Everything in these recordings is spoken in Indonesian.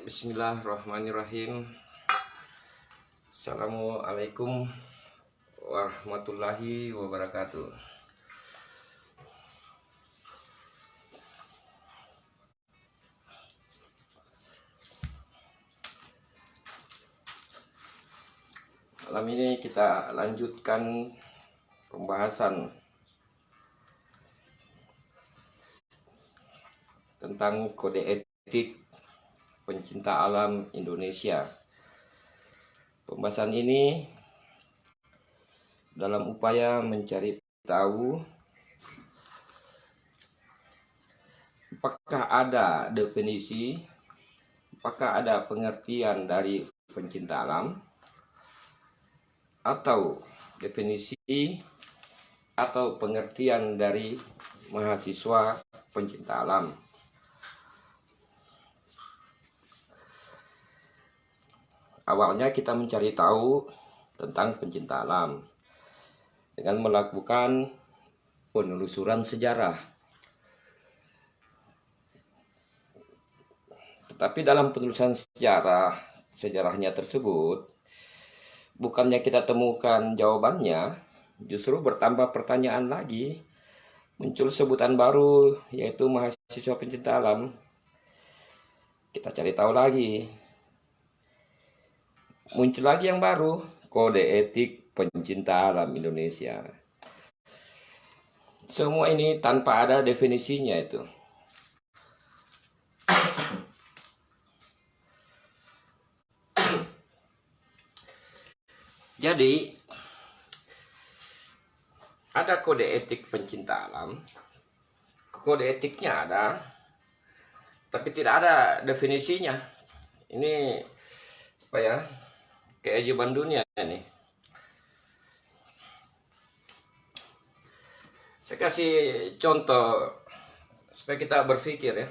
Bismillahirrahmanirrahim. Assalamualaikum warahmatullahi wabarakatuh. Malam ini kita lanjutkan pembahasan tentang kode etik pencinta alam Indonesia. Pembahasan ini dalam upaya mencari tahu apakah ada definisi, apakah ada pengertian dari pencinta alam, atau definisi atau pengertian dari mahasiswa pencinta alam. Awalnya kita mencari tahu tentang pencinta alam dengan melakukan penelusuran sejarah. Tetapi dalam penelusuran sejarahnya tersebut, bukannya kita temukan jawabannya, justru bertambah pertanyaan lagi, muncul sebutan baru yaitu mahasiswa pencinta alam. Kita cari tahu lagi. Muncul lagi yang baru, kode etik pencinta alam Indonesia. Semua ini tanpa ada definisinya itu. Jadi, ada kode etik pencinta alam. Kode etiknya ada, tapi tidak ada definisinya. Ini apa ya? Keajaiban dunia nih. Saya kasih contoh supaya kita berpikir ya.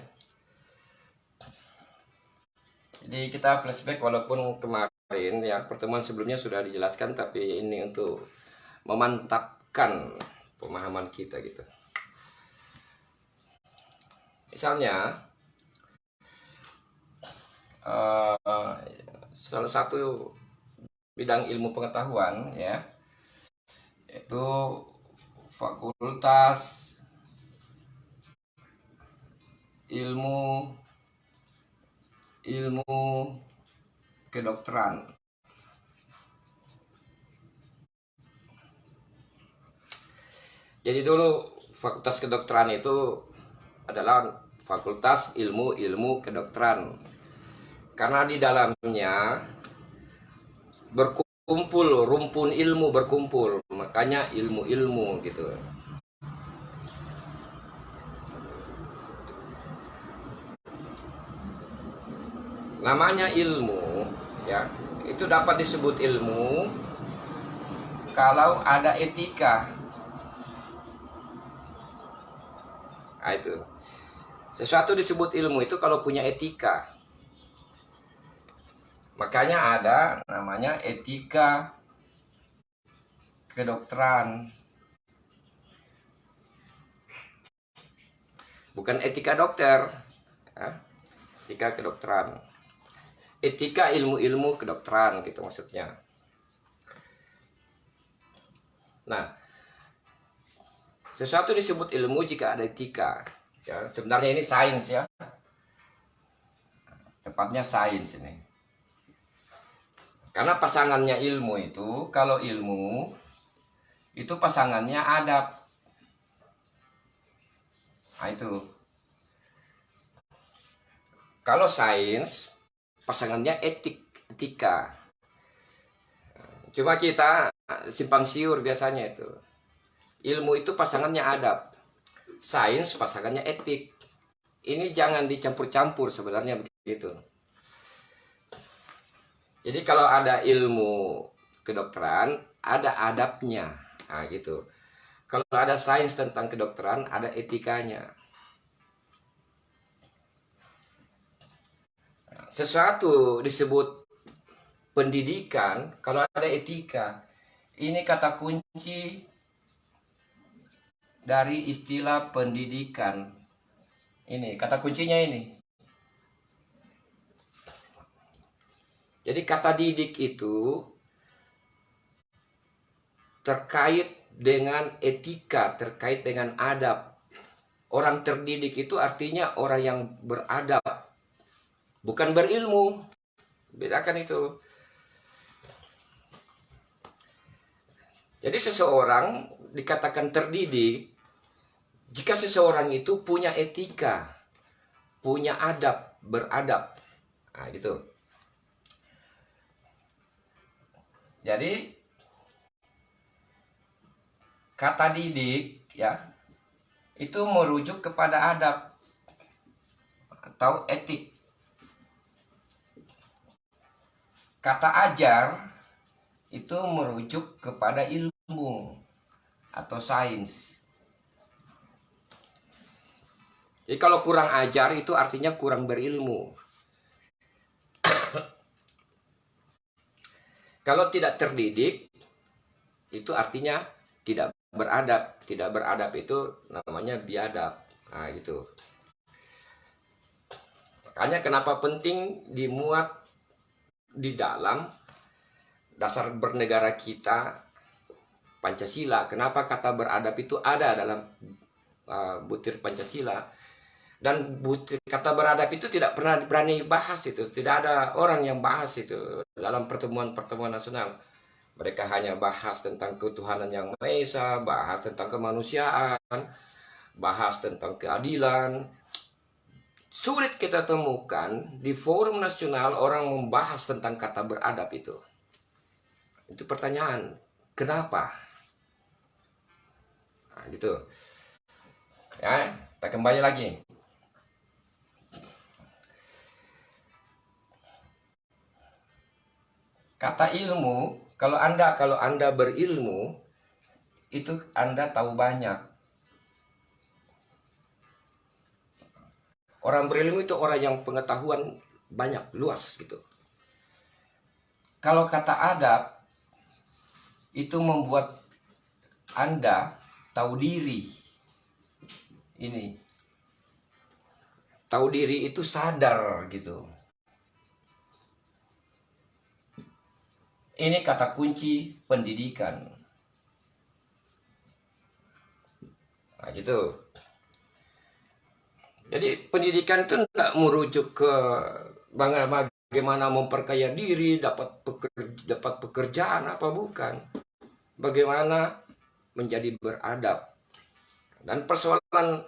Jadi kita flashback, walaupun kemarin ya pertemuan sebelumnya sudah dijelaskan, tapi ini untuk memantapkan pemahaman kita gitu. Misalnya salah satu bidang ilmu pengetahuan ya, yaitu Fakultas Ilmu Kedokteran. Jadi dulu Fakultas Kedokteran itu adalah Fakultas Ilmu Kedokteran, karena di dalamnya berkumpul rumpun ilmu berkumpul, makanya ilmu gitu. Namanya ilmu ya, itu dapat disebut ilmu kalau ada etika. Nah, itu sesuatu disebut ilmu itu kalau punya etika. Makanya ada namanya etika kedokteran. Bukan etika dokter, ya. Etika kedokteran. Etika ilmu kedokteran gitu maksudnya. Nah, sesuatu disebut ilmu jika ada etika. Ya, sebenarnya ini sains ya. Tepatnya sains ini. Karena pasangannya ilmu itu, kalau ilmu itu pasangannya adab. Nah itu. Kalau sains pasangannya etika. Cuma kita simpang siur biasanya itu. Ilmu itu pasangannya adab. Sains pasangannya etik. Ini jangan dicampur-campur sebenarnya begitu. Jadi kalau ada ilmu kedokteran, ada adabnya, nah gitu. Kalau ada sains tentang kedokteran, ada etikanya. Sesuatu disebut pendidikan, kalau ada etika. Ini kata kunci dari istilah pendidikan. Ini kata kuncinya ini. Jadi kata didik itu terkait dengan etika, terkait dengan adab. Orang terdidik itu artinya orang yang beradab, bukan berilmu. Bedakan itu. Jadi seseorang dikatakan terdidik jika seseorang itu punya etika, punya adab, beradab. Nah, gitu. Jadi kata didik ya itu merujuk kepada adab atau etik. Kata ajar itu merujuk kepada ilmu atau sains. Jadi kalau kurang ajar itu artinya kurang berilmu. Kalau tidak terdidik itu artinya tidak beradab. Tidak beradab itu namanya biadab. Nah, gitu. Makanya kenapa penting dimuat di dalam dasar bernegara kita, Pancasila. Kenapa kata beradab itu ada dalam butir Pancasila? Dan kata beradab itu tidak pernah berani bahas itu. Tidak ada orang yang bahas itu dalam pertemuan-pertemuan nasional. Mereka hanya bahas tentang ketuhanan yang Maha Esa, bahas tentang kemanusiaan, bahas tentang keadilan. Sulit kita temukan di forum nasional orang membahas tentang kata beradab itu. Itu pertanyaan, kenapa? Nah, gitu. Ya, kita kembali lagi. Kata ilmu, kalau Anda berilmu, itu Anda tahu banyak. Orang berilmu itu orang yang pengetahuan banyak, luas gitu. Kalau kata adab, itu membuat Anda tahu diri. Ini. Tahu diri itu sadar gitu. Ini kata kunci pendidikan. Nah, gitu. Jadi pendidikan itu tidak merujuk ke bagaimana memperkaya diri, dapat pekerjaan apa bukan. Bagaimana menjadi beradab. Dan persoalan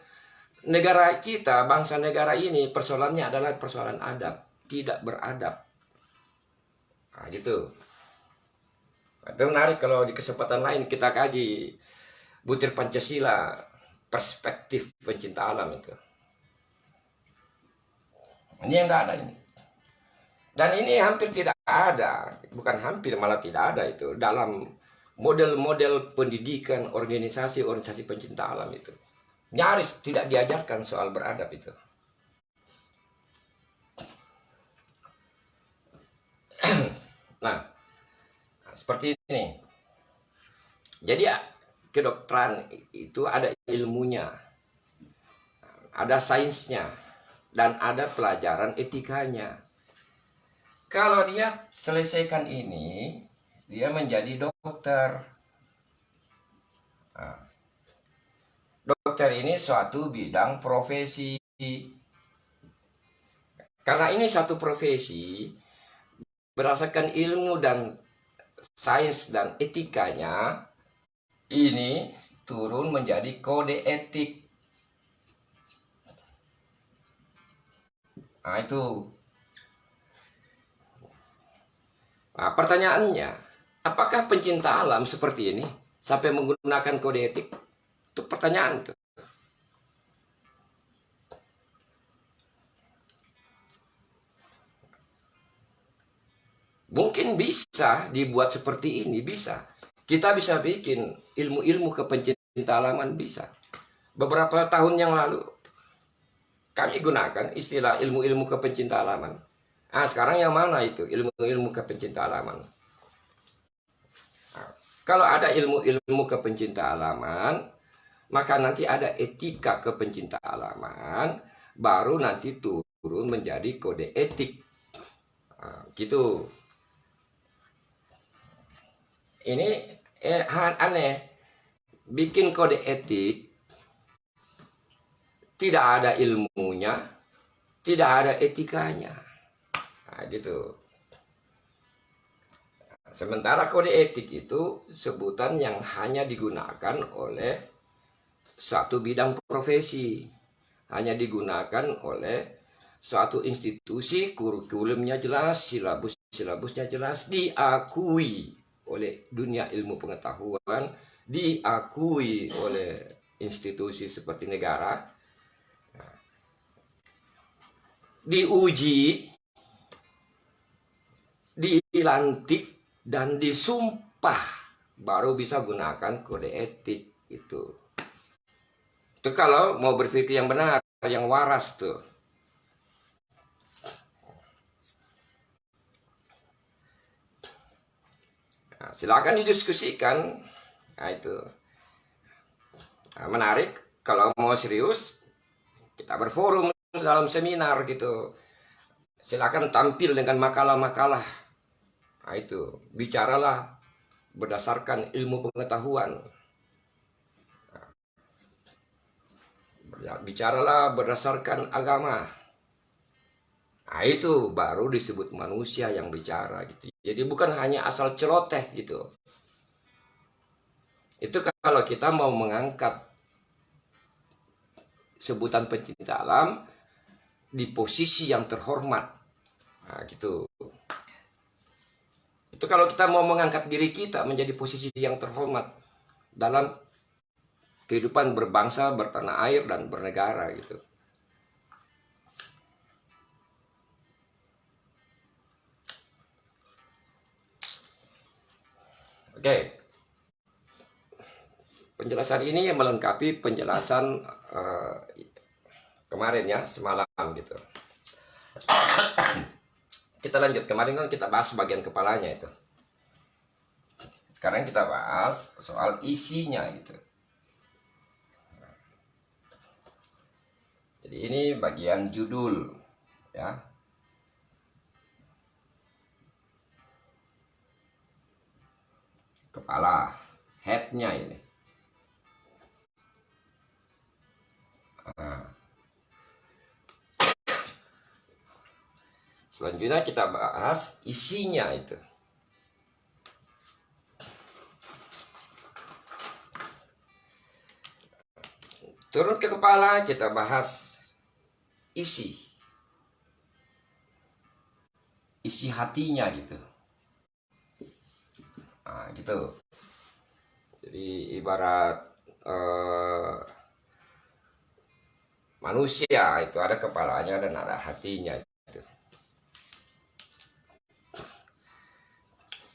negara kita, bangsa negara ini, persoalannya adalah persoalan adab, tidak beradab. Nah, gitu. Itu menarik kalau di kesempatan lain kita kaji butir Pancasila, perspektif pencinta alam itu. Ini yang tidak ada ini. Dan ini hampir tidak ada, bukan hampir, malah tidak ada itu dalam model-model pendidikan organisasi pencinta alam itu. Nyaris tidak diajarkan soal beradab itu. Nah, seperti ini. Jadi ya, kedokteran itu ada ilmunya, ada sainsnya, dan ada pelajaran etikanya. Kalau dia selesaikan ini, dia menjadi dokter. Nah, dokter ini suatu bidang profesi. Karena ini satu profesi, berdasarkan ilmu dan sains dan etikanya, ini turun menjadi kode etik. Nah, itu. Nah, pertanyaannya, apakah pencinta alam seperti ini sampai menggunakan kode etik? Itu pertanyaan tuh. Mungkin bisa dibuat seperti ini, bisa. Kita bisa bikin ilmu-ilmu kepencinta alaman, bisa. Beberapa tahun yang lalu, kami gunakan istilah ilmu-ilmu kepencinta alaman. Nah, sekarang yang mana itu ilmu-ilmu kepencinta alaman? Nah, kalau ada ilmu-ilmu kepencinta alaman, maka nanti ada etika kepencinta alaman, baru nanti turun menjadi kode etik. Nah, gitu. Ini aneh, bikin kode etik tidak ada ilmunya, tidak ada etikanya. Nah, gitu. Sementara kode etik itu sebutan yang hanya digunakan oleh satu bidang profesi, hanya digunakan oleh suatu institusi, kurikulumnya jelas, silabusnya jelas, diakui oleh dunia ilmu pengetahuan, diakui oleh institusi seperti negara, diuji, dilantik, dan disumpah, baru bisa gunakan kode etik itu. Itu kalau mau berpikir yang benar, yang waras tuh. Nah, silakan didiskusikan. Nah, itu menarik. Kalau mau serius, kita berforum dalam seminar gitu. Silakan tampil dengan makalah-makalah. Nah, itu bicaralah berdasarkan ilmu pengetahuan. Bicaralah berdasarkan agama. Nah, itu baru disebut manusia yang bicara gitu. Jadi bukan hanya asal celoteh gitu. Itu kalau kita mau mengangkat sebutan pencinta alam di posisi yang terhormat. Nah, gitu. Itu kalau kita mau mengangkat diri kita menjadi posisi yang terhormat dalam kehidupan berbangsa, bertanah air, dan bernegara gitu. Oke. Penjelasan ini melengkapi penjelasan kemarin ya, semalam gitu. Kita lanjut, kemarin kan kita bahas bagian kepalanya itu. Sekarang kita bahas soal isinya gitu. Jadi ini bagian judul ya. Kepala, headnya ini. Nah. Selanjutnya kita bahas isinya itu. Turun ke kepala, kita bahas isi hatinya gitu. Nah, gitu. Jadi ibarat manusia itu ada kepalanya dan ada hatinya gitu.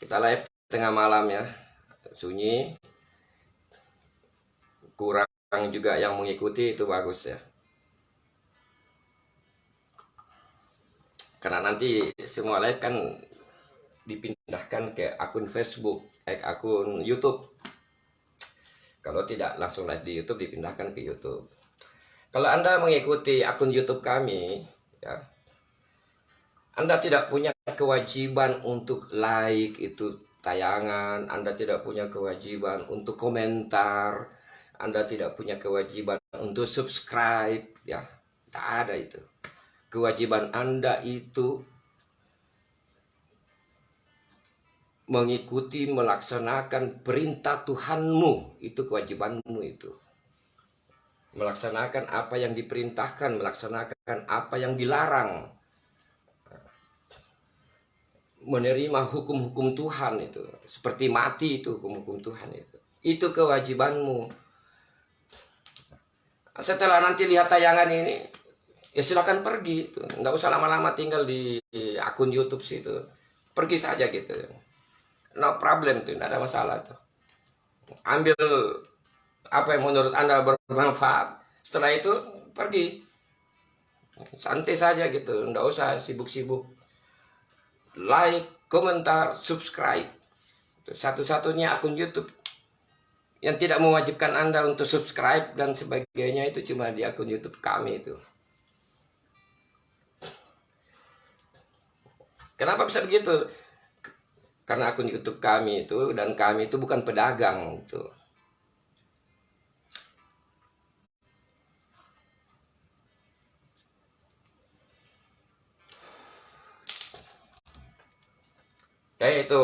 Kita live tengah malam ya, sunyi, kurang juga yang mengikuti, itu bagus ya. Karena nanti semua live kan dipindahkan ke akun Facebook, akun YouTube. Kalau tidak langsung live di YouTube, dipindahkan ke YouTube. Kalau Anda mengikuti akun YouTube kami, ya, Anda tidak punya kewajiban untuk like itu tayangan, Anda tidak punya kewajiban untuk komentar, Anda tidak punya kewajiban untuk subscribe, ya, tak ada itu. Kewajiban Anda itu mengikuti, melaksanakan perintah Tuhanmu, itu kewajibanmu itu. Melaksanakan apa yang diperintahkan, melaksanakan apa yang dilarang. Menerima hukum-hukum Tuhan itu, seperti mati itu hukum-hukum Tuhan itu kewajibanmu. Setelah nanti lihat tayangan ini, ya silakan pergi itu, nggak usah lama-lama tinggal di akun YouTube situ, pergi saja gitu, no problem tuh, nggak ada masalah tuh. Ambil apa yang menurut Anda bermanfaat, setelah itu pergi, santai saja gitu, nggak usah sibuk-sibuk like, komentar, subscribe. Satu-satunya akun YouTube yang tidak mewajibkan Anda untuk subscribe dan sebagainya itu cuma di akun YouTube kami itu. Kenapa bisa begitu? karena akun YouTube kami itu, dan kami itu bukan pedagang gitu. Kayak itu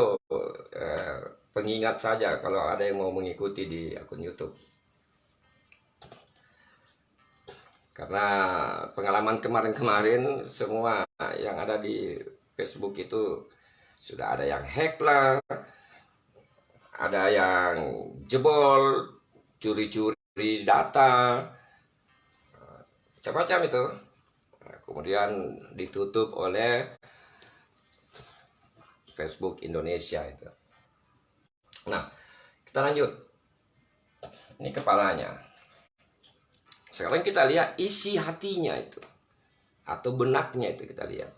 pengingat saja kalau ada yang mau mengikuti di akun YouTube. Karena pengalaman kemarin-kemarin semua yang ada di Facebook itu sudah ada yang hack lah, ada yang jebol, curi-curi data, macam-macam itu. Nah, kemudian ditutup oleh Facebook Indonesia itu. Nah, kita lanjut. Ini kepalanya. Sekarang kita lihat isi hatinya itu, atau benaknya itu kita lihat.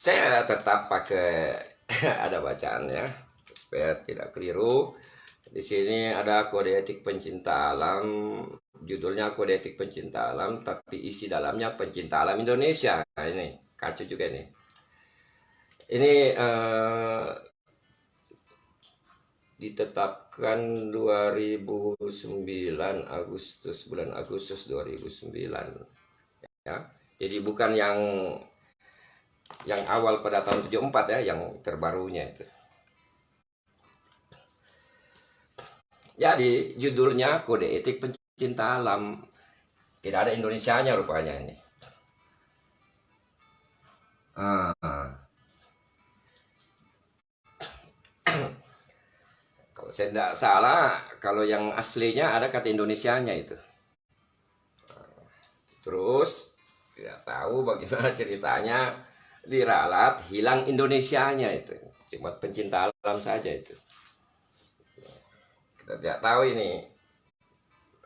Saya tetap pakai ada bacaannya supaya tidak keliru. Di sini ada kode etik pencinta alam, judulnya kode etik pencinta alam, tapi isi dalamnya pencinta alam Indonesia. Nah, ini kacau juga nih. Ini ditetapkan 2009 Agustus, bulan Agustus 2009 ya. Jadi bukan yang awal pada tahun 74 ya, yang terbarunya itu. Jadi judulnya kode etik pencinta alam, tidak ada Indonesianya rupanya ini. Kalau saya tidak salah, kalau yang aslinya ada kata Indonesianya itu. Terus tidak tahu bagaimana ceritanya diralat hilang Indonesianya itu, cuma pencinta alam saja itu. Kita tidak tahu ini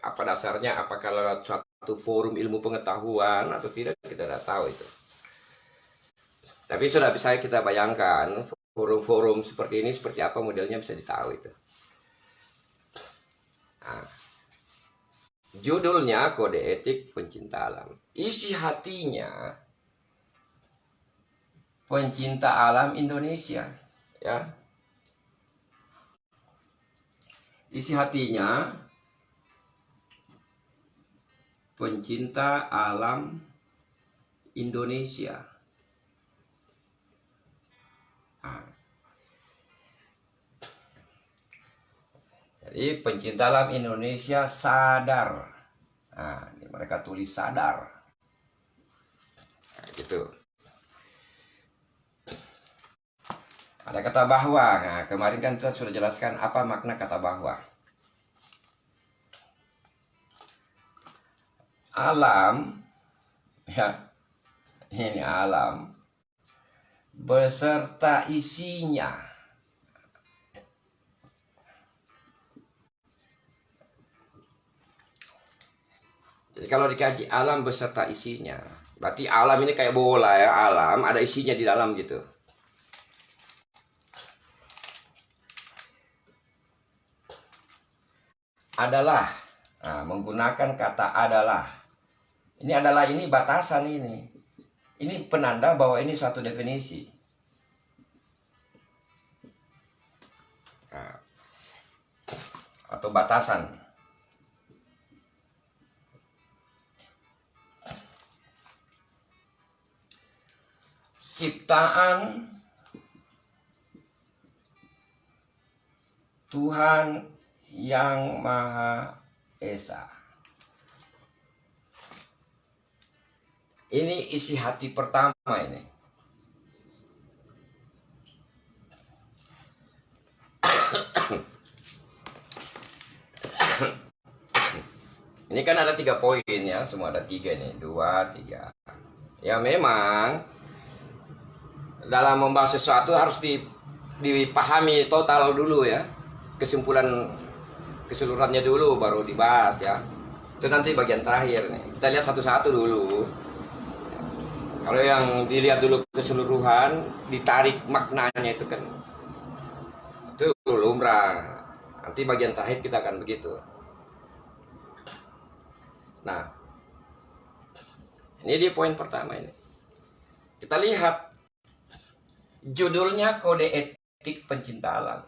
apa dasarnya, apakah lewat suatu forum ilmu pengetahuan atau tidak, kita tidak tahu itu. Tapi sudah bisa kita bayangkan forum-forum seperti ini seperti apa modelnya, bisa ditahu itu. Nah, judulnya kode etik pencinta alam, isi hatinya pencinta alam Indonesia ya. Isi hatinya pencinta alam Indonesia. Nah, jadi pencinta alam Indonesia sadar. Nah, ini mereka tulis sadar. Nah, gitu. Ada kata bahwa. Nah, kemarin kan kita sudah jelaskan apa makna kata bahwa. Alam, ya, ini alam beserta isinya. Jadi kalau dikaji alam beserta isinya, berarti alam ini kayak bola ya, alam ada isinya di dalam gitu. Adalah, nah, menggunakan kata adalah. Ini adalah, ini batasan ini. Ini penanda bahwa ini suatu definisi. Nah, atau batasan. Ciptaan Tuhan yang Maha Esa. Ini isi hati pertama ini. Ini kan ada 3 poin ya, semua ada 3 nih, 2, 3. Ya memang dalam membahas sesuatu harus dipahami total dulu ya, keseluruhannya dulu baru dibahas ya. Itu nanti bagian terakhir nih. Kita lihat satu-satu dulu. Kalau yang dilihat dulu keseluruhan, ditarik maknanya itu kan, itu lumrah. Nanti bagian terakhir kita akan begitu. Nah, ini dia poin pertama ini. Kita lihat judulnya Kode Etik Pencinta Alam.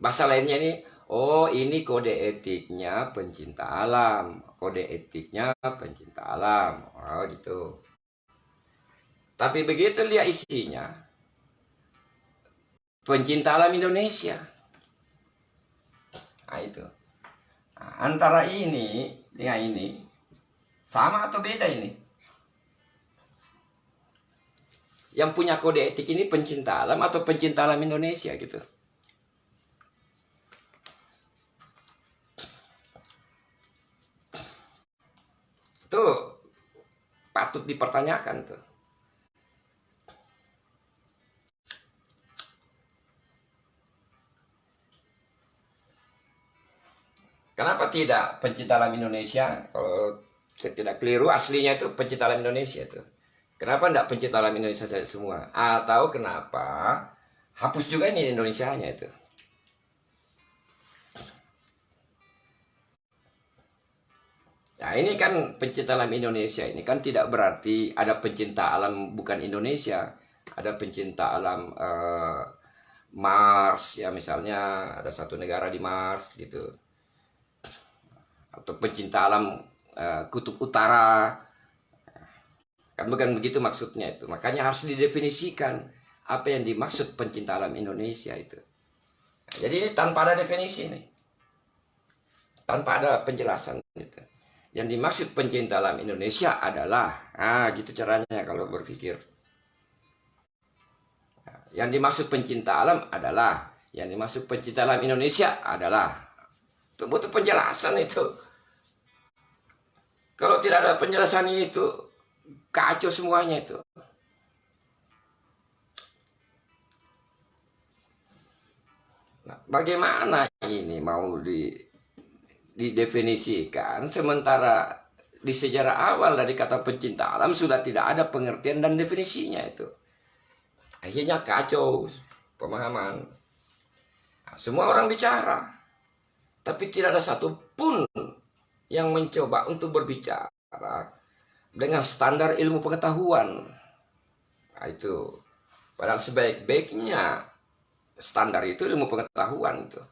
Bahasa lainnya ini, oh ini kode etiknya pencinta alam, kode etiknya pencinta alam, oh gitu. Tapi begitu lihat isinya, pencinta alam Indonesia. Nah itu. Nah, antara ini dengan ini, sama atau beda ini? Yang punya kode etik ini pencinta alam atau pencinta alam Indonesia gitu. Itu patut dipertanyakan tuh. Kenapa tidak pencinta alam Indonesia? Kalau saya tidak keliru, aslinya itu pencinta alam Indonesia itu. Kenapa tidak pencinta alam Indonesia saja semua? Atau kenapa hapus juga ini Indonesianya itu? Nah ini kan pencinta alam Indonesia ini kan tidak berarti ada pencinta alam bukan Indonesia. Ada pencinta alam Mars ya, misalnya ada satu negara di Mars gitu. Atau pencinta alam Kutub Utara. Kan bukan begitu maksudnya itu. Makanya harus didefinisikan apa yang dimaksud pencinta alam Indonesia itu. Nah, jadi ini tanpa ada definisi nih. Tanpa ada penjelasan gitu. Yang dimaksud pencinta alam Indonesia adalah, gitu caranya kalau berpikir. Yang dimaksud pencinta alam adalah, yang dimaksud pencinta alam Indonesia adalah, itu butuh penjelasan itu. Kalau tidak ada penjelasan itu, kacau semuanya itu. Nah, bagaimana ini mau didefinisikan sementara di sejarah awal dari kata pencinta alam sudah tidak ada pengertian dan definisinya itu. Akhirnya kacau pemahaman. Nah, semua orang bicara, tapi tidak ada satupun yang mencoba untuk berbicara dengan standar ilmu pengetahuan. Nah, itu padahal sebaik-baiknya standar itu ilmu pengetahuan itu.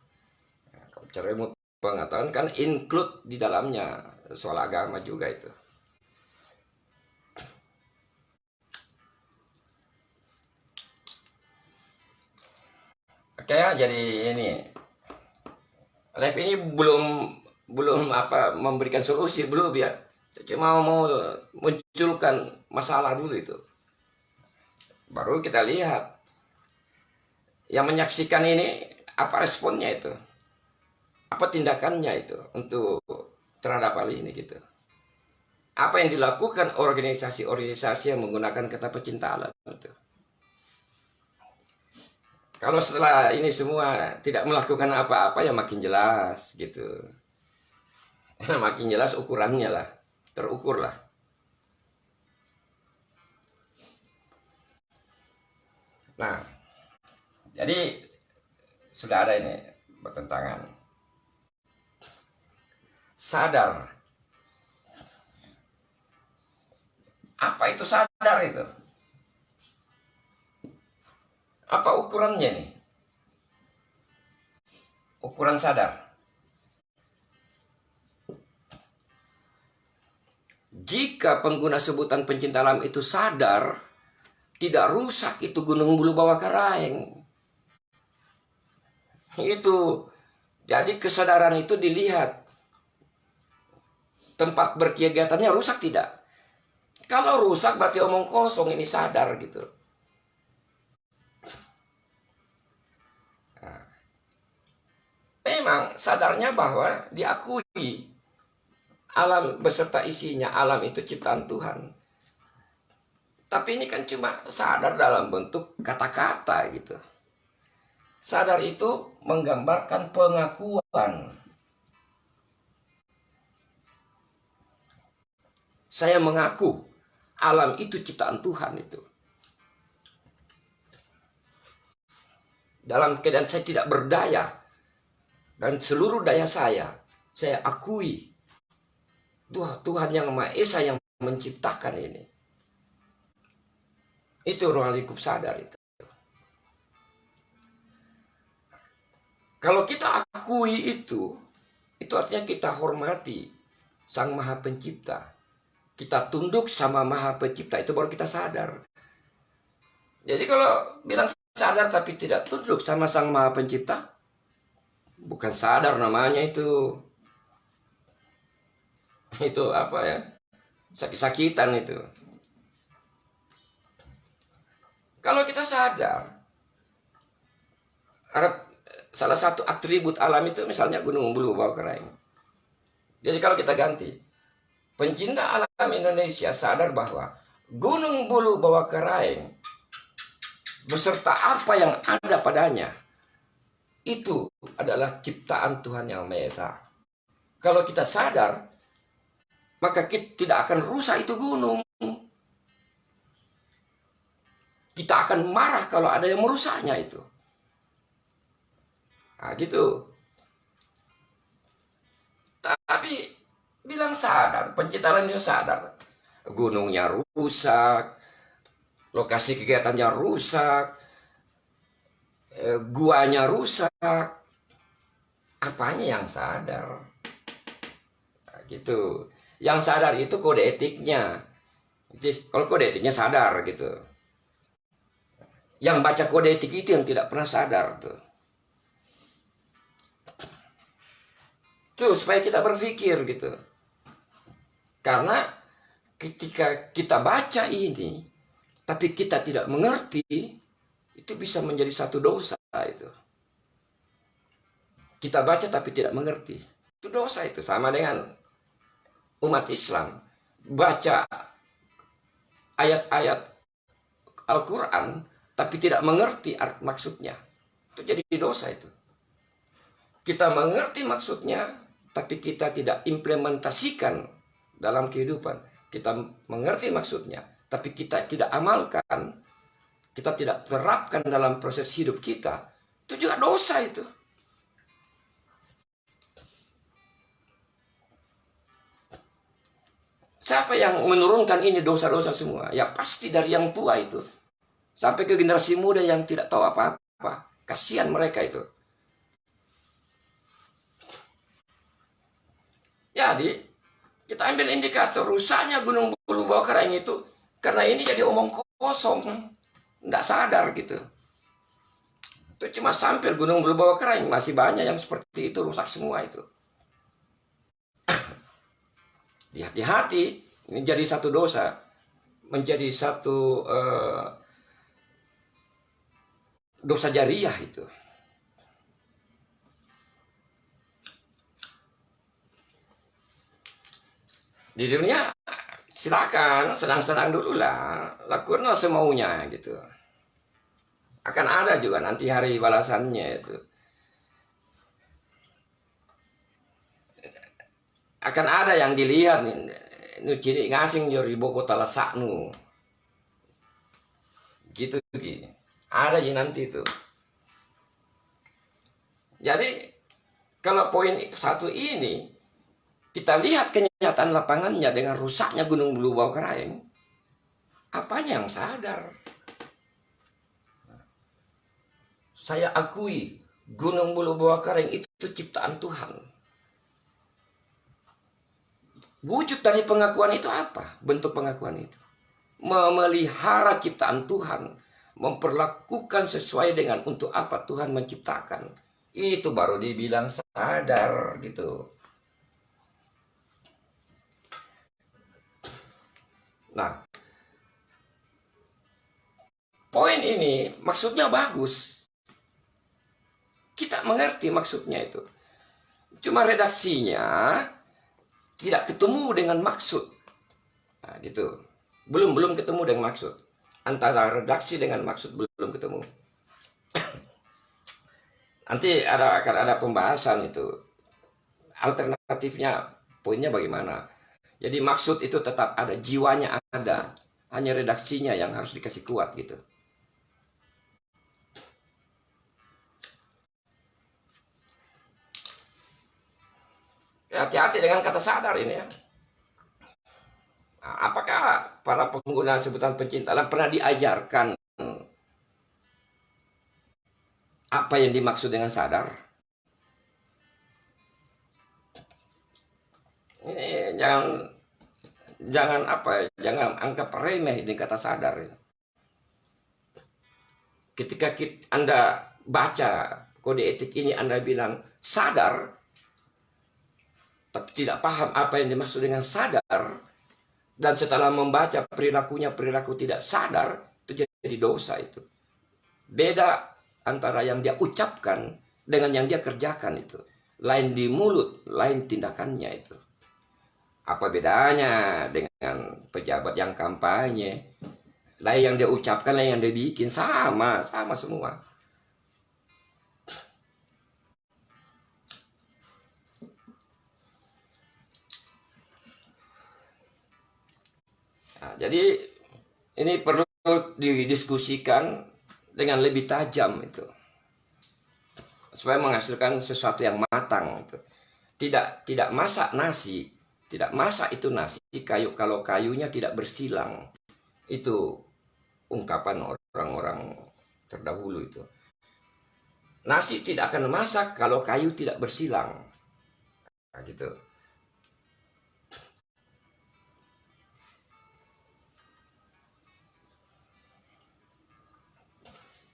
Nah, kalau bicara ilmu pengetahuan kan include di dalamnya soal agama juga itu. Oke ya, jadi ini live ini belum apa memberikan solusi, belum ya. Saya cuma mau munculkan masalah dulu itu. Baru kita lihat yang menyaksikan ini apa responnya itu. Apa tindakannya itu untuk terhadap hal ini gitu. Apa yang dilakukan organisasi-organisasi yang menggunakan kata pecinta alam itu. Kalau setelah ini semua tidak melakukan apa-apa ya makin jelas gitu. Makin jelas ukurannya lah, terukur lah. Nah, jadi sudah ada ini bertentangan. Sadar. Apa itu sadar itu? Apa ukurannya nih? Ukuran sadar. Jika pengguna sebutan pencinta alam itu sadar, tidak rusak itu gunung bulu bawah karaeng. Itu. Jadi kesadaran itu dilihat. Tempat berkegiatannya rusak tidak? Kalau rusak berarti omong kosong, ini sadar gitu. Nah, memang sadarnya bahwa diakui alam beserta isinya, alam itu ciptaan Tuhan. Tapi ini kan cuma sadar dalam bentuk kata-kata gitu. Sadar itu menggambarkan pengakuan. Saya mengaku alam itu ciptaan Tuhan itu. Dalam keadaan saya tidak berdaya dan seluruh daya saya akui Tuhan yang Maha Esa yang menciptakan ini. Itu ruang lingkup sadar itu. Kalau kita akui itu artinya kita hormati Sang Maha Pencipta. Kita tunduk sama Maha Pencipta, itu baru kita sadar. Jadi kalau bilang sadar tapi tidak tunduk sama Sang Maha Pencipta, bukan sadar namanya itu. Itu apa ya? Sakit-sakitan itu. Kalau kita sadar, salah satu atribut alam itu misalnya gunung bulu bawah keraing. Jadi kalau kita ganti, pencinta alam Indonesia sadar bahwa gunung bulu bawah keraing beserta apa yang ada padanya itu adalah ciptaan Tuhan Yang Maha Esa. Kalau kita sadar, maka kita tidak akan rusak itu gunung. Kita akan marah kalau ada yang merusaknya itu. Nah, gitu. Tapi bilang sadar, pencipta alam bisa sadar. Gunungnya rusak, lokasi kegiatannya rusak, guanya rusak. Apanya yang sadar? Nah, gitu. Yang sadar itu kode etiknya. Jadi, kalau kode etiknya sadar gitu. Yang baca kode etik itu yang tidak pernah sadar tuh. Tuh supaya kita berpikir gitu. Karena ketika kita baca ini, tapi kita tidak mengerti, itu bisa menjadi satu dosa itu. Kita baca tapi tidak mengerti, itu dosa itu. Sama dengan umat Islam baca ayat-ayat Al-Quran tapi tidak mengerti maksudnya, itu jadi dosa itu. Kita mengerti maksudnya tapi kita tidak implementasikan dalam kehidupan. Kita mengerti maksudnya tapi kita tidak amalkan, kita tidak terapkan dalam proses hidup kita, itu juga dosa itu. Siapa yang menurunkan ini dosa-dosa semua? Ya pasti dari yang tua itu. Sampai ke generasi muda yang tidak tahu apa-apa. Kasihan mereka itu. Jadi, kita ambil indikator rusaknya gunung bulu bawah keraing itu. Karena ini jadi omong kosong. Nggak sadar gitu. Itu cuma sampel gunung bulu bawah keraing. Masih banyak yang seperti itu, rusak semua itu. Hati-hati, ini jadi satu dosa. Menjadi satu dosa jariah itu. Di dunia silakan senang-senang dulu lah, lakukanlah semaunya gitu. Akan ada juga nanti hari balasannya itu. Akan ada yang dilihat nih, ciri ngasing jori boko tala saknu. Gitu gitu. Ada yang nanti itu. Jadi kalau poin satu ini kita lihat kenyataan lapangannya dengan rusaknya gunung bulu bawah keraing, apanya yang sadar? Saya akui gunung bulu bawah keraing itu ciptaan Tuhan. Wujud dari pengakuan itu apa? Bentuk pengakuan itu memelihara ciptaan Tuhan, memperlakukan sesuai dengan untuk apa Tuhan menciptakan. Itu baru dibilang sadar gitu. Nah, poin ini maksudnya bagus. Kita mengerti maksudnya itu. Cuma redaksinya tidak ketemu dengan maksud. Nah, gitu. Belum ketemu dengan maksud. Antara redaksi dengan maksud belum ketemu. Nanti akan ada pembahasan itu. Alternatifnya, poinnya bagaimana. Jadi maksud itu tetap ada, jiwanya ada. Hanya redaksinya yang harus dikasih kuat gitu. Hati-hati dengan kata sadar ini ya. Nah, apakah para pengguna sebutan pencinta alam pernah diajarkan apa yang dimaksud dengan sadar? Ini jangan anggap remeh ini kata sadar. Ketika Anda baca kode etik ini, Anda bilang sadar, tapi tidak paham apa yang dimaksud dengan sadar, dan setelah membaca perilaku tidak sadar, itu jadi dosa itu. Beda antara yang dia ucapkan dengan yang dia kerjakan itu. Lain di mulut, lain tindakannya itu. Apa bedanya dengan pejabat yang kampanye? Lain yang dia ucapkan, lain yang dia bikin, sama semua. Nah, jadi ini perlu didiskusikan dengan lebih tajam itu, supaya menghasilkan sesuatu yang matang itu. Tidak masak nasi, tidak masak itu nasi kalau kayunya tidak bersilang. Itu ungkapan orang-orang terdahulu itu. Nasi tidak akan masak kalau kayu tidak bersilang. Nah, gitu.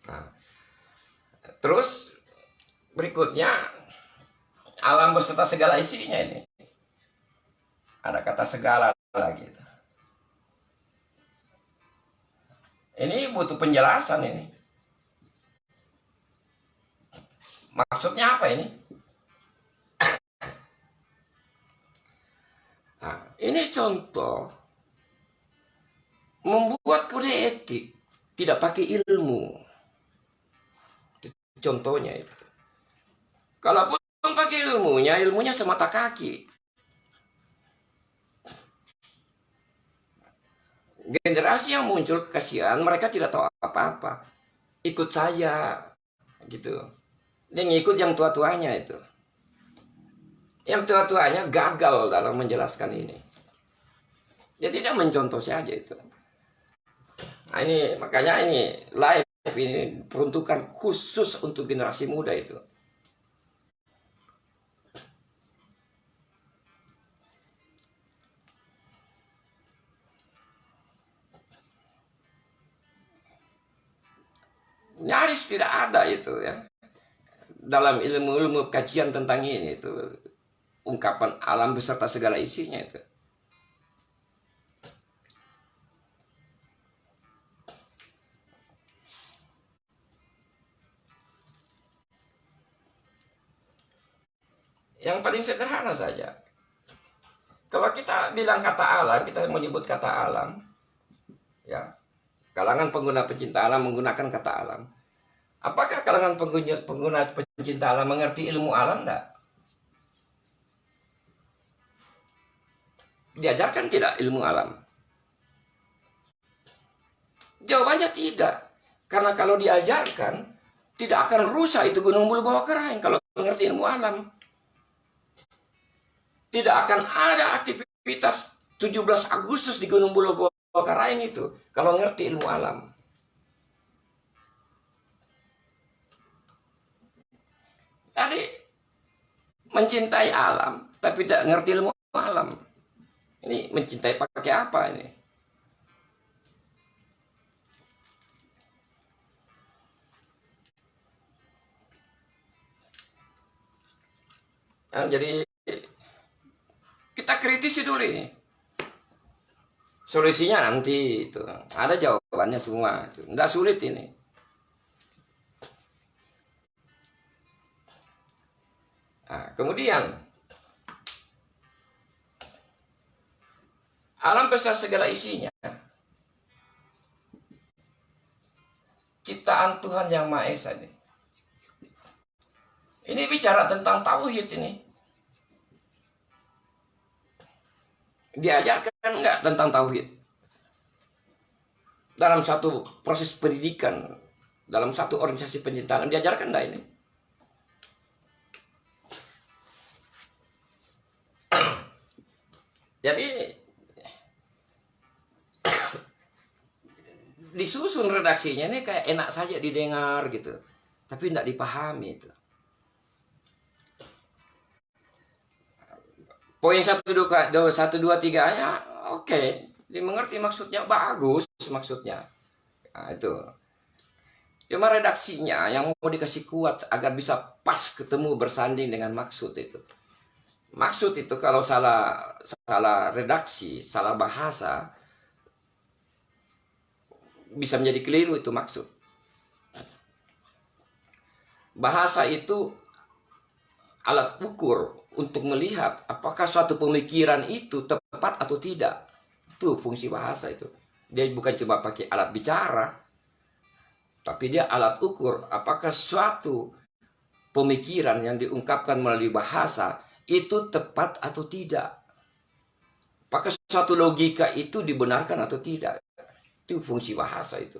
Nah, terus berikutnya alam beserta segala isinya ini. Ada kata segala lagi. Ini butuh penjelasan ini. Maksudnya apa ini? Nah, ini contoh membuat kode etik tidak pakai ilmu. Contohnya itu. Kalaupun pakai ilmunya semata kaki. Generasi yang muncul kasihan, mereka tidak tahu apa-apa. Ikut saya, gitu. Dia ngikut yang tua-tuanya itu. Yang tua-tuanya gagal dalam menjelaskan ini. Jadi dia mencontoh saja itu. Nah, ini makanya ini live ini peruntukan khusus untuk generasi muda itu. Nyaris tidak ada itu ya dalam ilmu kajian tentang ini itu, ungkapan alam beserta segala isinya itu. Yang paling sederhana saja, kalau kita bilang kata alam, kita menyebut kata alam ya, kalangan pengguna pencinta alam menggunakan kata alam. Apakah kalangan pengguna pencinta alam mengerti ilmu alam? Enggak. Diajarkan tidak ilmu alam? Jawabannya tidak. Karena kalau diajarkan, tidak akan rusak itu gunung bulu bawah keraing kalau mengerti ilmu alam. Tidak akan ada aktivitas 17 Agustus di gunung bulu bawah keraing itu kalau ngerti ilmu alam. Jadi mencintai alam tapi tidak ngerti ilmu alam, ini mencintai pakai apa ini? Nah, jadi kita kritisi dulu ini. Solusinya nanti itu ada jawabannya semua, itu nggak sulit ini. Nah, kemudian alam besar segala isinya, ciptaan Tuhan yang Maha Esa ini. Ini bicara tentang tauhid ini. Diajarkan nggak tentang tauhid dalam satu proses pendidikan, dalam satu organisasi pencintaan, diajarkan nggak ini? Jadi disusun redaksinya ini kayak enak saja didengar gitu, tapi tidak dipahami itu. Poin 1, 2, 3-nya oke, dimengerti maksudnya, bagus maksudnya. Nah, itu. Cuma redaksinya yang mau dikasih kuat agar bisa pas ketemu bersanding dengan maksud itu. Maksud itu kalau salah redaksi, salah bahasa, bisa menjadi keliru itu maksud. Bahasa itu alat ukur untuk melihat apakah suatu pemikiran itu tepat atau tidak. Itu fungsi bahasa itu. Dia bukan cuma pakai alat bicara, tapi dia alat ukur apakah suatu pemikiran yang diungkapkan melalui bahasa itu tepat atau tidak. Apakah suatu logika itu dibenarkan atau tidak. Itu fungsi bahasa itu.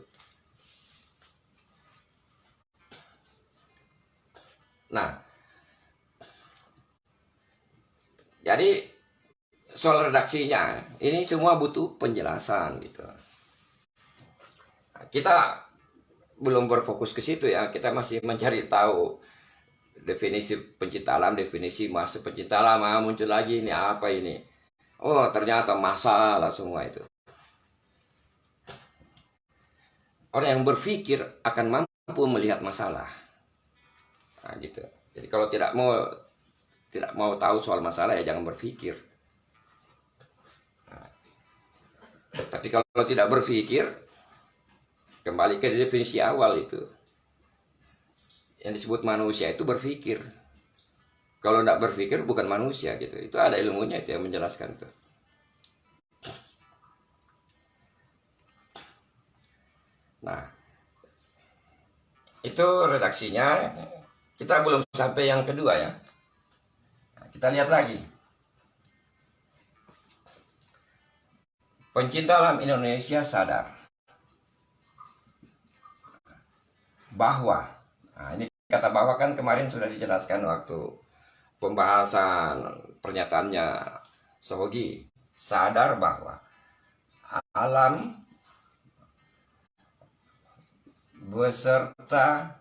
Nah, jadi soal redaksinya ini semua butuh penjelasan gitu. Nah, kita belum berfokus ke situ ya, kita masih mencari tahu definisi pencipta alam, definisi masa pencipta alam. Muncul lagi ini apa ini? Oh, ternyata masalah semua itu. Orang yang berpikir akan mampu melihat masalah. Nah, gitu. Jadi kalau tidak mau tahu soal masalah ya jangan berpikir. Nah, tapi kalau tidak berpikir, kembali ke definisi awal itu. Yang disebut manusia itu berpikir. Kalau tidak berpikir bukan manusia gitu. Itu ada ilmunya itu yang menjelaskan itu. Nah, itu redaksinya. Kita belum sampai yang kedua ya. Nah, kita lihat lagi. Pencinta alam Indonesia sadar bahwa, nah ini kata bahwa kan kemarin sudah dijelaskan waktu pembahasan pernyataannya Sohogi. Sadar bahwa alam beserta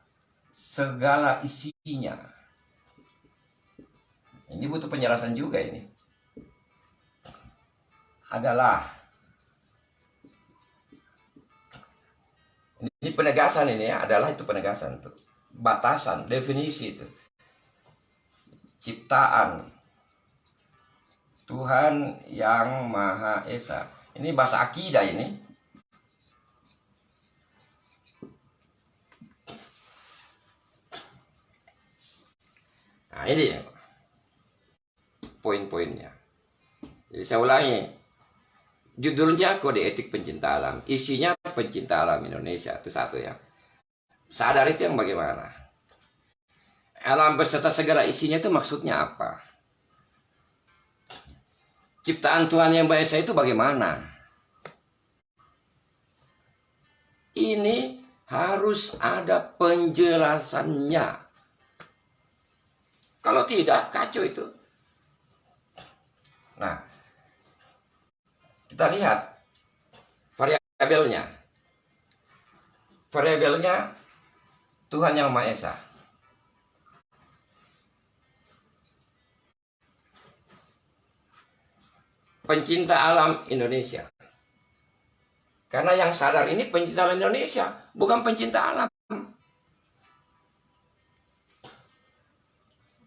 segala isinya. Ini butuh penjelasan juga ini. Adalah, ini penegasan ini ya, adalah itu penegasan tuh. Batasan, definisi itu. Ciptaan Tuhan yang Maha Esa. Ini bahasa akidah ini. Nah ini poin-poinnya. Jadi saya ulangi. Judulnya Kode Etik Pencinta Alam. Isinya pencinta alam Indonesia. Itu satu ya. Sadar itu yang bagaimana? Alam beserta segala isinya itu maksudnya apa? Ciptaan Tuhan yang Maha Esa itu bagaimana? Ini harus ada penjelasannya. Kalau tidak, kacau itu. Nah, kita lihat variabelnya. Variabelnya Tuhan yang Maha Esa. Pencinta alam Indonesia. Karena yang sadar ini pencinta alam Indonesia, bukan pencinta alam.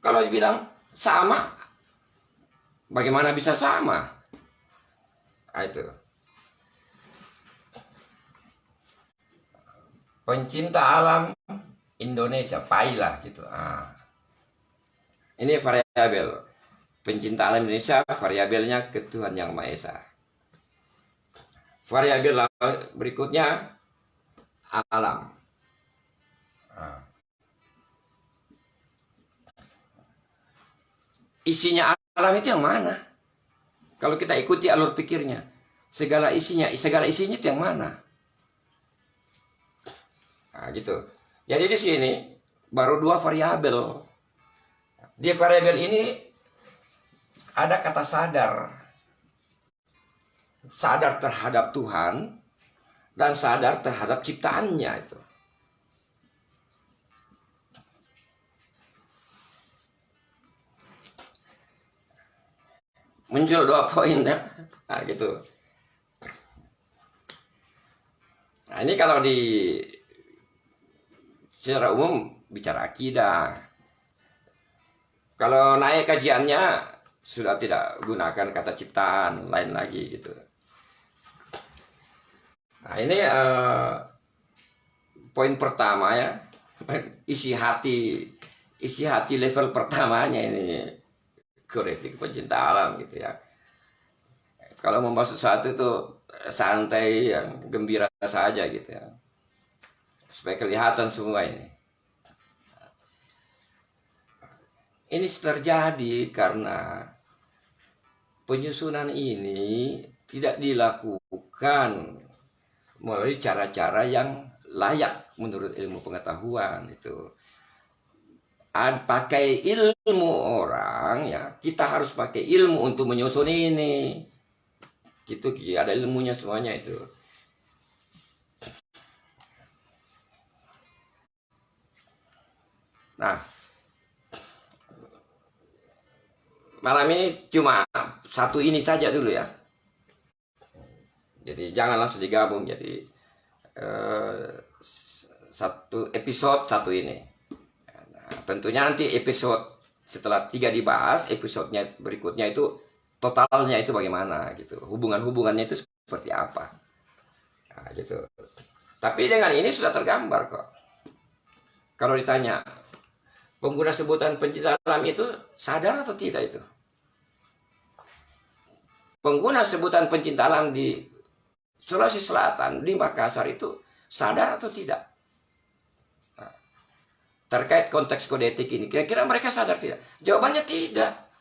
Kalau dibilang sama, bagaimana bisa sama? Nah, itu. Pencinta alam Indonesia, pailah gitu. Nah, ini variabel. Pencinta alam Indonesia, variabelnya ke Tuhan yang Maha Esa. Variabel berikutnya, alam. Nah. Isinya alam itu yang mana? Kalau kita ikuti alur pikirnya, segala isinya itu yang mana? Nah, gitu. Jadi di sini baru dua variabel. Di variabel ini ada kata sadar. Sadar terhadap Tuhan dan sadar terhadap ciptaannya itu. Muncul 2 poin ya. Nah, gitu. Nah, ini kalau secara umum bicara akidah. Kalau naik kajiannya sudah tidak gunakan kata ciptaan, lain lagi gitu. Nah, ini poin pertama ya. Isi hati level pertamanya ini kritik pencinta alam gitu ya. Kalau membahas sesuatu itu santai, yang gembira saja gitu ya, supaya kelihatan semua ini. Ini terjadi karena penyusunan ini tidak dilakukan melalui cara-cara yang layak menurut ilmu pengetahuan itu. Pakai ilmu orang ya, kita harus pakai ilmu untuk menyusun ini gitu, ada ilmunya semuanya itu. Nah, malam ini cuma satu ini saja dulu ya, jadi jangan langsung digabung jadi satu episode satu ini. Tentunya nanti episode setelah 3 dibahas, episodenya berikutnya itu totalnya itu bagaimana gitu, hubungannya itu seperti apa, nah, gitu. Tapi dengan ini sudah tergambar kok. Kalau ditanya pengguna sebutan pencinta alam itu sadar atau tidak itu, pengguna sebutan pencinta alam di Sulawesi Selatan, di Makassar itu sadar atau tidak? Terkait konteks kode etik ini, kira-kira mereka sadar tidak? Jawabannya tidak.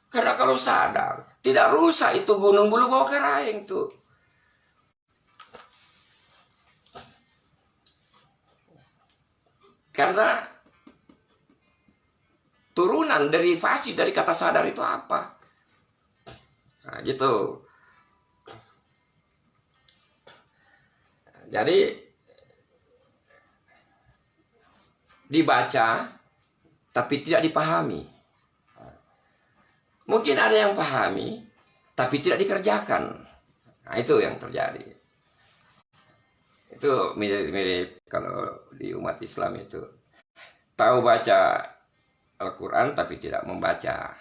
Karena kalau sadar, tidak rusak itu Gunung Bulu Bawah Karaeng tuh. Karena turunan derivasi dari kata sadar itu apa? Nah, gitu. Jadi dibaca tapi tidak dipahami. Mungkin ada yang pahami tapi tidak dikerjakan. Nah, itu yang terjadi. Itu mirip-mirip kalau di umat Islam itu tahu baca Al-Quran tapi tidak membaca.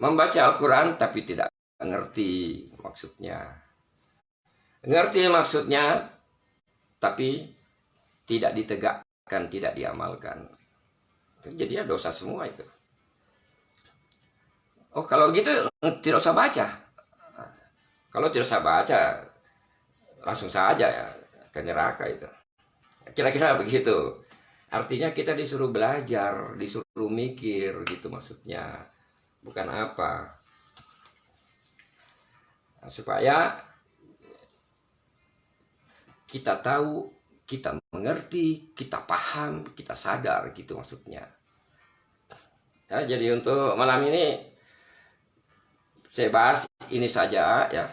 Membaca Al-Quran tapi tidak ngerti maksudnya. Ngerti maksudnya tapi tidak ditegakkan, tidak diamalkan. Jadi ya dosa semua itu. Oh, kalau gitu tidak usah baca. Kalau tidak usah baca, langsung saja ya ke neraka itu. Kira-kira begitu. Artinya kita disuruh belajar, disuruh mikir gitu maksudnya. Bukan apa. Nah, supaya kita tahu, kita mengerti, kita paham, kita sadar gitu maksudnya. Ya, jadi untuk malam ini saya bahas ini saja ya.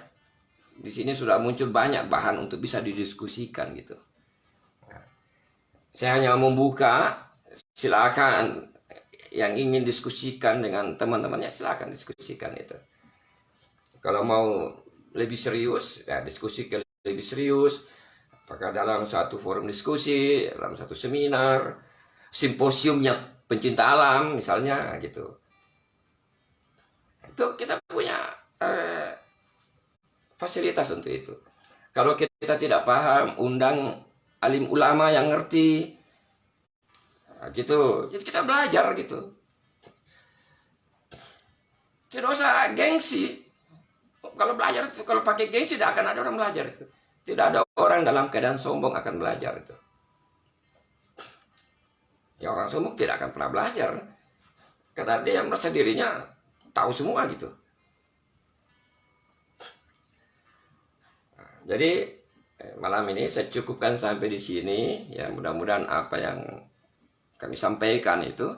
Di sini sudah muncul banyak bahan untuk bisa didiskusikan gitu. Saya hanya membuka, silakan yang ingin diskusikan dengan teman-temannya silakan diskusikan itu. Kalau mau lebih serius, ya diskusi lebih serius. Apakah dalam satu forum diskusi, dalam satu seminar, simposiumnya pencinta alam misalnya gitu. Itu kita punya fasilitas untuk itu. Kalau kita tidak paham, undang alim ulama yang ngerti, nah, gitu. Jadi kita belajar gitu. Tidak usah gengsi. Kalau belajar itu, kalau pakai gengsi tidak akan ada orang belajar itu. Tidak ada orang dalam keadaan sombong akan belajar itu. Ya orang sombong tidak akan pernah belajar. Karena dia merasa dirinya tahu semua gitu. Nah, jadi malam ini saya cukupkan sampai di sini. Ya mudah-mudahan apa yang kami sampaikan itu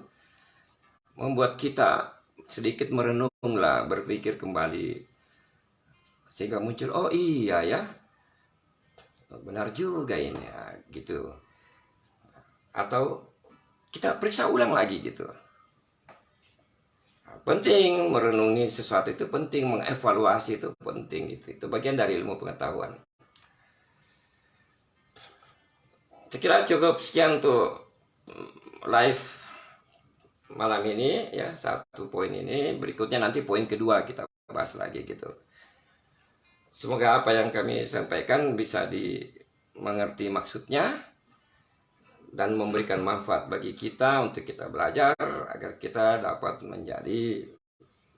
membuat kita sedikit merenunglah, berpikir kembali. Sehingga muncul, oh iya ya, benar juga ini ya, gitu. Atau kita periksa ulang lagi gitu. Penting merenungi sesuatu itu penting, mengevaluasi itu penting gitu. Itu bagian dari ilmu pengetahuan. Saya kira cukup sekian untuk live malam ini ya, satu poin ini. Berikutnya nanti poin kedua kita bahas lagi gitu. Semoga apa yang kami sampaikan bisa dimengerti maksudnya dan memberikan manfaat bagi kita untuk kita belajar agar kita dapat menjadi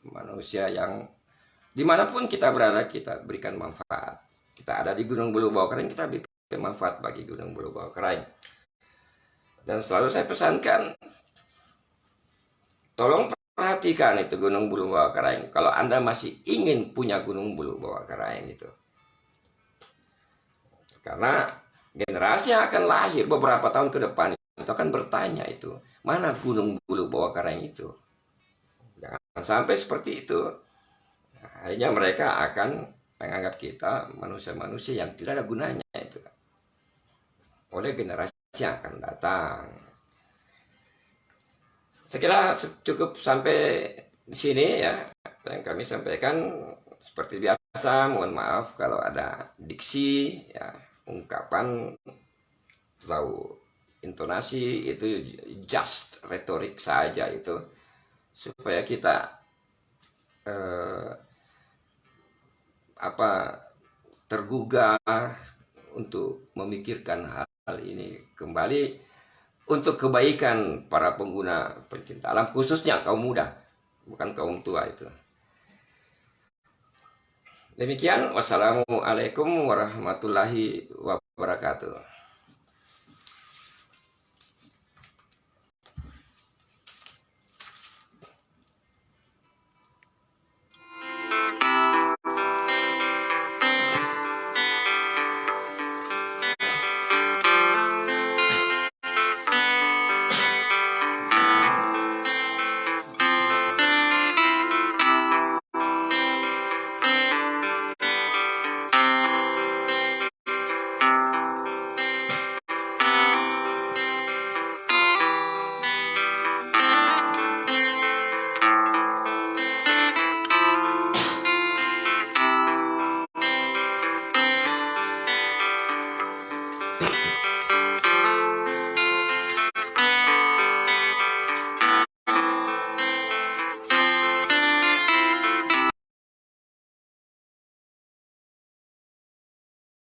manusia yang dimanapun kita berada kita berikan manfaat. Kita ada di Gunung Bulu Bawah Kering, kita berikan manfaat bagi Gunung Bulu Bawah Kering. Dan selalu saya pesankan, tolong perhatikan itu Gunung Bulu Bawah Kering. Kalau Anda masih ingin punya Gunung Bulu Bawah Kering itu, karena generasi yang akan lahir beberapa tahun ke depan itu akan bertanya itu, mana Gunung Bulu Bawah Kering itu? Jangan sampai seperti itu. Akhirnya mereka akan menganggap kita manusia-manusia yang tidak ada gunanya itu oleh generasi yang akan datang. Saya kira cukup sampai di sini ya yang kami sampaikan. Seperti biasa, mohon maaf kalau ada diksi ya, ungkapan atau intonasi itu just retorik saja itu, supaya kita tergugah untuk memikirkan hal ini kembali untuk kebaikan para pengguna pencinta alam, khususnya kaum muda, bukan kaum tua itu. Demikian, wassalamualaikum warahmatullahi wabarakatuh.